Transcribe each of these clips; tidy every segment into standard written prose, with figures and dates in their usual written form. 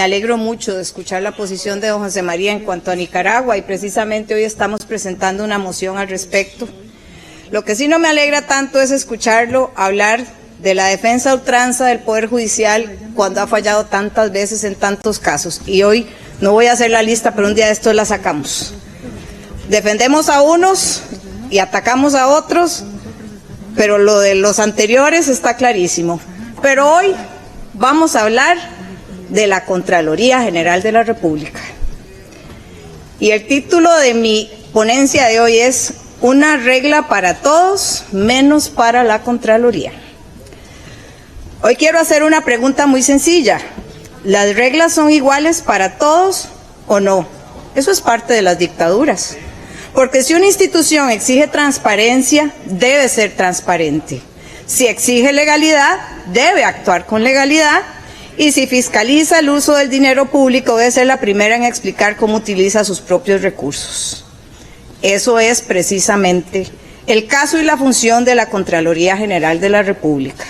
Me alegro mucho de escuchar la posición de don José María en cuanto a Nicaragua y precisamente hoy estamos presentando una moción al respecto. Lo que sí no me alegra tanto es escucharlo hablar de la defensa a ultranza del Poder Judicial cuando ha fallado tantas veces en tantos casos. Y hoy no voy a hacer la lista, pero un día de estos la sacamos. Defendemos a unos y atacamos a otros, pero lo de los anteriores está clarísimo. Pero hoy vamos a hablar de la Contraloría General de la República. Y el título de mi ponencia de hoy es Una regla para todos, menos para la Contraloría. Hoy quiero hacer una pregunta muy sencilla. ¿Las reglas son iguales para todos o no? Eso es parte de las dictaduras. Porque si una institución exige transparencia, debe ser transparente. Si exige legalidad, debe actuar con legalidad. Y si fiscaliza el uso del dinero público, debe ser la primera en explicar cómo utiliza sus propios recursos. Eso es precisamente el caso y la función de la Contraloría General de la República.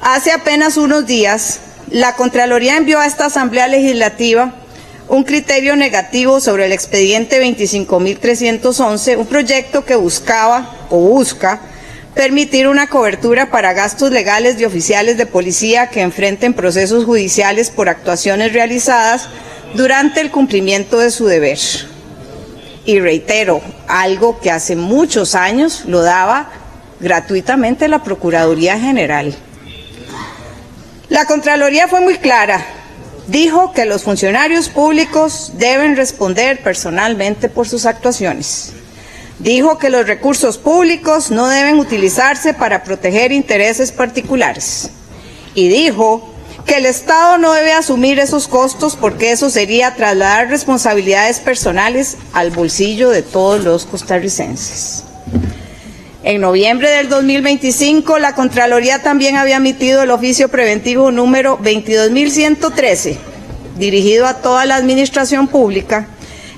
Hace apenas unos días, la Contraloría envió a esta Asamblea Legislativa un criterio negativo sobre el expediente 25.311, un proyecto que busca permitir una cobertura para gastos legales de oficiales de policía que enfrenten procesos judiciales por actuaciones realizadas durante el cumplimiento de su deber. Y reitero, algo que hace muchos años lo daba gratuitamente la Procuraduría General. La Contraloría fue muy clara. Dijo que los funcionarios públicos deben responder personalmente por sus actuaciones. Dijo que los recursos públicos no deben utilizarse para proteger intereses particulares. Y dijo que el Estado no debe asumir esos costos porque eso sería trasladar responsabilidades personales al bolsillo de todos los costarricenses. En noviembre del 2025, la Contraloría también había emitido el oficio preventivo número 22.113, dirigido a toda la administración pública,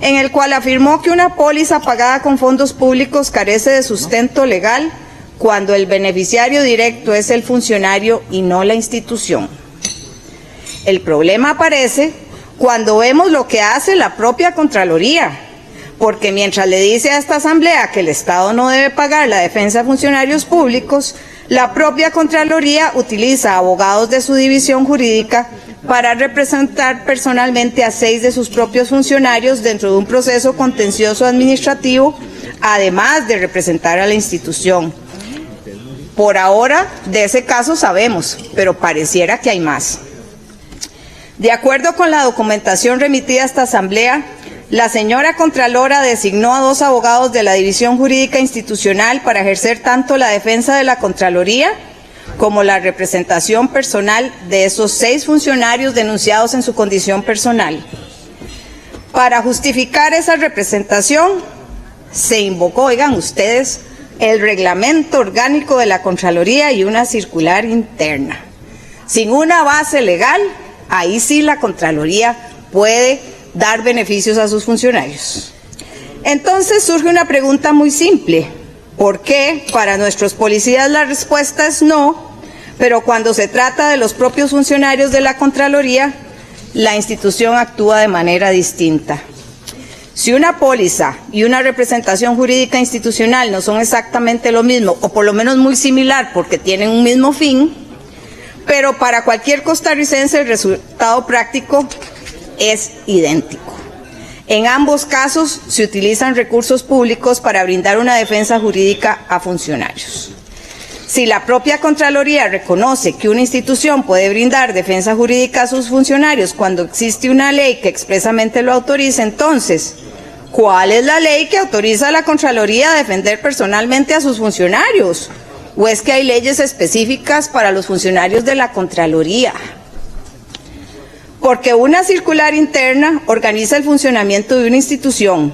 en el cual afirmó que una póliza pagada con fondos públicos carece de sustento legal cuando el beneficiario directo es el funcionario y no la institución. El problema aparece cuando vemos lo que hace la propia Contraloría, porque mientras le dice a esta Asamblea que el Estado no debe pagar la defensa de funcionarios públicos, la propia Contraloría utiliza abogados de su división jurídica para representar personalmente a 6 de sus propios funcionarios dentro de un proceso contencioso administrativo, además de representar a la institución. Por ahora, de ese caso sabemos, pero pareciera que hay más. De acuerdo con la documentación remitida a esta Asamblea, la señora Contralora designó a 2 abogados de la División Jurídica Institucional para ejercer tanto la defensa de la Contraloría como la representación personal de esos 6 funcionarios denunciados en su condición personal. Para justificar esa representación, se invocó, oigan ustedes, el reglamento orgánico de la Contraloría y una circular interna. Sin una base legal, ahí sí la Contraloría puede dar beneficios a sus funcionarios. Entonces surge una pregunta muy simple. ¿Por qué para nuestros policías la respuesta es no, pero cuando se trata de los propios funcionarios de la Contraloría, la institución actúa de manera distinta? Si una póliza y una representación jurídica institucional no son exactamente lo mismo, o por lo menos muy similar porque tienen un mismo fin, pero para cualquier costarricense el resultado práctico es idéntico. En ambos casos se utilizan recursos públicos para brindar una defensa jurídica a funcionarios. Si la propia Contraloría reconoce que una institución puede brindar defensa jurídica a sus funcionarios cuando existe una ley que expresamente lo autoriza, entonces, ¿cuál es la ley que autoriza a la Contraloría a defender personalmente a sus funcionarios? ¿O es que hay leyes específicas para los funcionarios de la Contraloría? Porque una circular interna organiza el funcionamiento de una institución,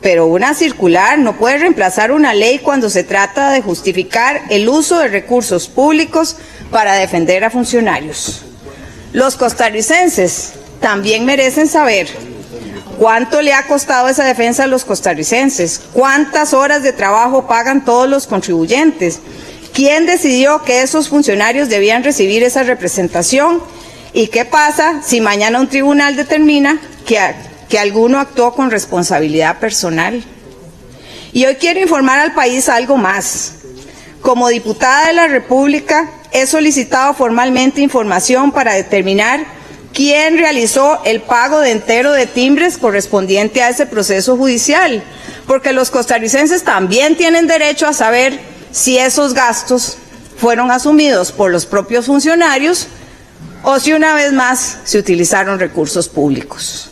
pero una circular no puede reemplazar una ley cuando se trata de justificar el uso de recursos públicos para defender a funcionarios. Los costarricenses también merecen saber cuánto le ha costado esa defensa a los costarricenses, cuántas horas de trabajo pagan todos los contribuyentes, quién decidió que esos funcionarios debían recibir esa representación ¿Y qué pasa si mañana un tribunal determina que alguno actuó con responsabilidad personal? Y hoy quiero informar al país algo más. Como diputada de la República, he solicitado formalmente información para determinar quién realizó el pago de entero de timbres correspondiente a ese proceso judicial, porque los costarricenses también tienen derecho a saber si esos gastos fueron asumidos por los propios funcionarios o si una vez más se utilizaron recursos públicos.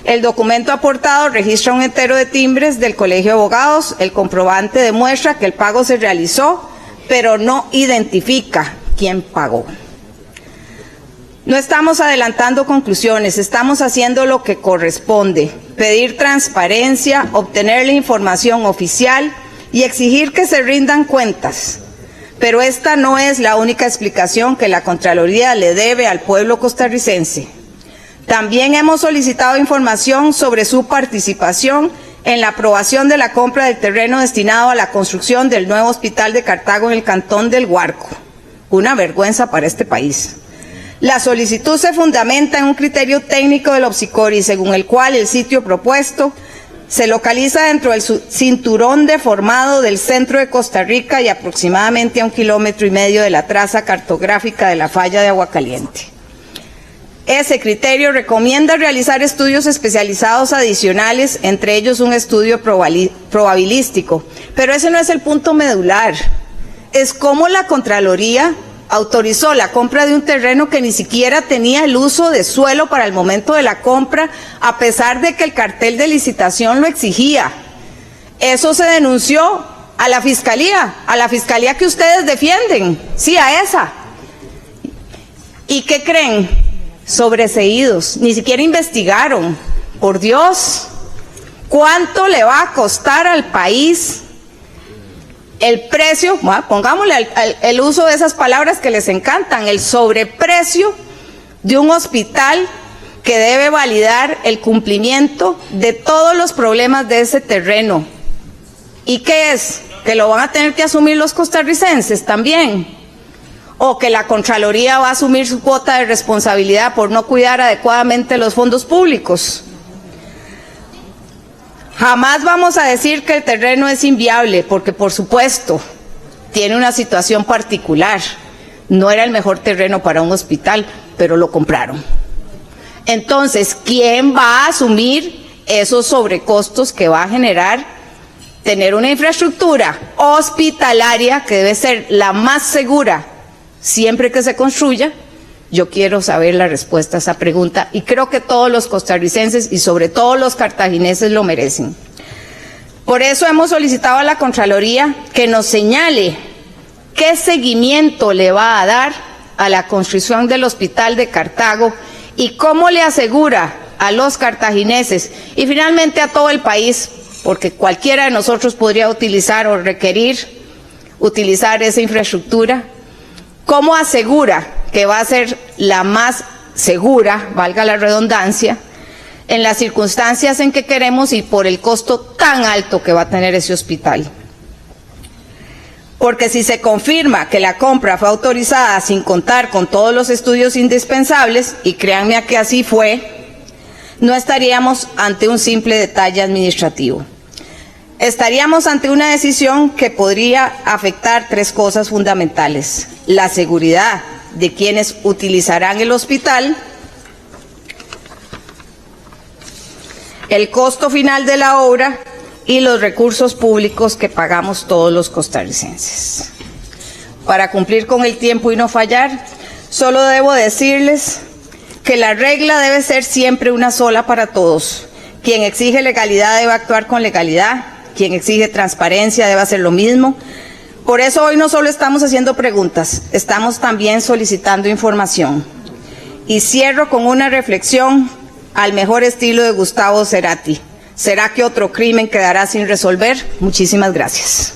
El documento aportado registra un entero de timbres del Colegio de Abogados. El comprobante demuestra que el pago se realizó, pero no identifica quién pagó. No estamos adelantando conclusiones, estamos haciendo lo que corresponde: pedir transparencia, obtener la información oficial y exigir que se rindan cuentas. Pero esta no es la única explicación que la Contraloría le debe al pueblo costarricense. También hemos solicitado información sobre su participación en la aprobación de la compra del terreno destinado a la construcción del nuevo hospital de Cartago en el cantón del Guarco. Una vergüenza para este país. La solicitud se fundamenta en un criterio técnico del OPSICORI, según el cual el sitio propuesto se localiza dentro del cinturón deformado del centro de Costa Rica y aproximadamente a 1,5 kilómetros de la traza cartográfica de la falla de Aguacaliente. Ese criterio recomienda realizar estudios especializados adicionales, entre ellos un estudio probabilístico. Pero ese no es el punto medular. Es cómo la Contraloría autorizó la compra de un terreno que ni siquiera tenía el uso de suelo para el momento de la compra, a pesar de que el cartel de licitación lo exigía. Eso se denunció a la fiscalía que ustedes defienden, sí, a esa. ¿Y qué creen? Sobreseídos, ni siquiera investigaron. Por Dios, ¿cuánto le va a costar al país el precio? Bueno, pongámosle el uso de esas palabras que les encantan, el sobreprecio de un hospital que debe validar el cumplimiento de todos los problemas de ese terreno. ¿Y qué es? ¿Que lo van a tener que asumir los costarricenses también? ¿O que la Contraloría va a asumir su cuota de responsabilidad por no cuidar adecuadamente los fondos públicos? Jamás vamos a decir que el terreno es inviable, porque por supuesto tiene una situación particular. No era el mejor terreno para un hospital, pero lo compraron. Entonces, ¿quién va a asumir esos sobrecostos que va a generar tener una infraestructura hospitalaria que debe ser la más segura siempre que se construya? Yo quiero saber la respuesta a esa pregunta y creo que todos los costarricenses y sobre todo los cartagineses lo merecen. Por eso hemos solicitado a la Contraloría que nos señale qué seguimiento le va a dar a la construcción del hospital de Cartago y cómo le asegura a los cartagineses y finalmente a todo el país, porque cualquiera de nosotros podría utilizar o requerir utilizar esa infraestructura. ¿Cómo asegura que va a ser la más segura, valga la redundancia, en las circunstancias en que queremos y por el costo tan alto que va a tener ese hospital? Porque si se confirma que la compra fue autorizada sin contar con todos los estudios indispensables, y créanme que así fue, no estaríamos ante un simple detalle administrativo. Estaríamos ante una decisión que podría afectar 3 cosas fundamentales: la seguridad de quienes utilizarán el hospital, el costo final de la obra y los recursos públicos que pagamos todos los costarricenses. Para cumplir con el tiempo y no fallar, solo debo decirles que la regla debe ser siempre una sola para todos. Quien exige legalidad debe actuar con legalidad. Quien exige transparencia debe hacer lo mismo. Por eso hoy no solo estamos haciendo preguntas, estamos también solicitando información. Y cierro con una reflexión al mejor estilo de Gustavo Cerati. ¿Será que otro crimen quedará sin resolver? Muchísimas gracias.